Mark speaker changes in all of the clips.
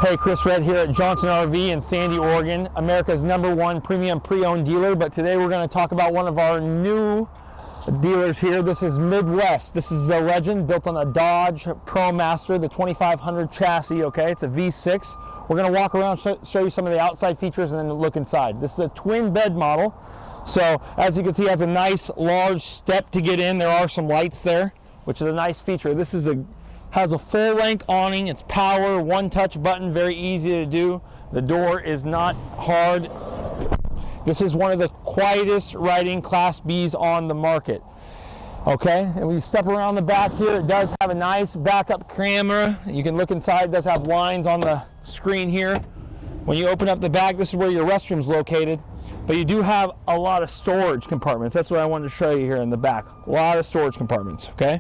Speaker 1: Hey, Chris Red here at Johnson RV in Sandy, Oregon, America's #1 premium pre-owned dealer. But today we're going to talk about one of our new dealers here. This is Midwest. This is the Legend, built on a Dodge Promaster, the 2500 chassis. Okay, it's a V6. We're going to walk around, show you some of the outside features, and then look inside. This is a twin bed model. So as you can see, it has a nice large step to get in. There are some lights there, which is a nice feature. This is has a full-length awning. It's power, one-touch button, very easy to do. The door is not hard. This is one of the quietest riding Class Bs on the market. Okay, and when you step around the back here, it does have a nice backup camera. You can look inside. It does have lines on the screen here. When you open up the back, this is where your restroom's located. But you do have a lot of storage compartments. That's what I wanted to show you here in the back. A lot of storage compartments, okay?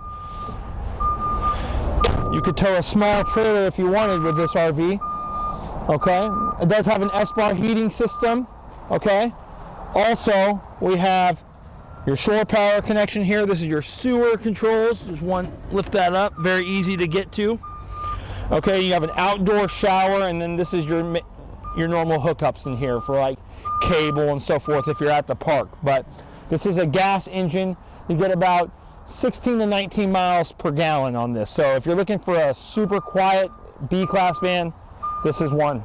Speaker 1: You could tow a small trailer if you wanted with this RV, okay? It does have an S-bar heating system, okay? Also, we have your shore power connection here. This is your sewer controls. Just one, lift that up, very easy to get to. Okay, you have an outdoor shower, and then this is your normal hookups in here for like cable and so forth if you're at the park. But this is a gas engine. You get about 16 to 19 miles per gallon on this. So if you're looking for a super quiet B-class van, this is one.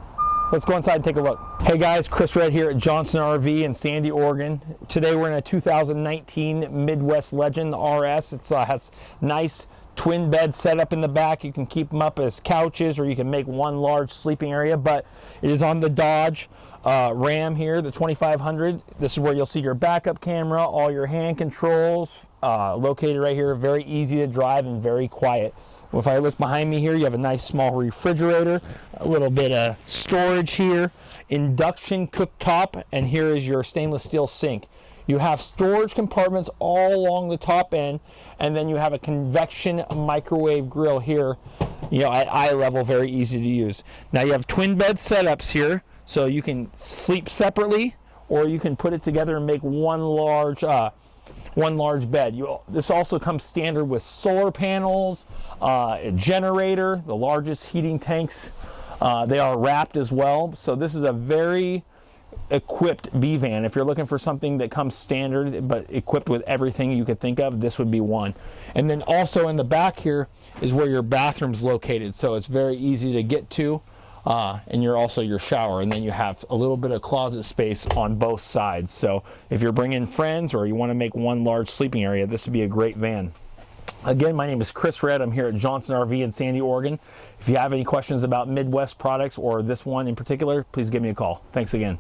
Speaker 1: Let's go inside and take a look. Hey guys, Chris Red here at Johnson RV in Sandy, Oregon. Today we're in a 2019 Midwest Legend RS. It has nice twin bed setup in the back. You can keep them up as couches, or you can make one large sleeping area, but it is on the Dodge Ram here, the 2500. This is where you'll see your backup camera, all your hand controls, located right here. Very easy to drive and very quiet. If I look behind me here, you have a nice small refrigerator, a little bit of storage here, induction cooktop, and here is your stainless steel sink. You have storage compartments all along the top end, and then you have a convection microwave grill here, you know, at eye level, very easy to use. Now you have twin bed setups here, so you can sleep separately, or you can put it together and make one large bed. This also comes standard with solar panels, a generator, the largest heating tanks. They are wrapped as well. So this is a very equipped B-van. If you're looking for something that comes standard but equipped with everything you could think of, this would be one. And then also in the back here is where your bathroom's located. So it's very easy to get to. And you're also your shower, and then you have a little bit of closet space on both sides. So if you're bringing friends or you want to make one large sleeping area, this would be a great van. Again, my name is Chris Red. I'm here at Johnson RV in Sandy, Oregon. If you have any questions about Midwest products or this one in particular, please give me a call. Thanks again.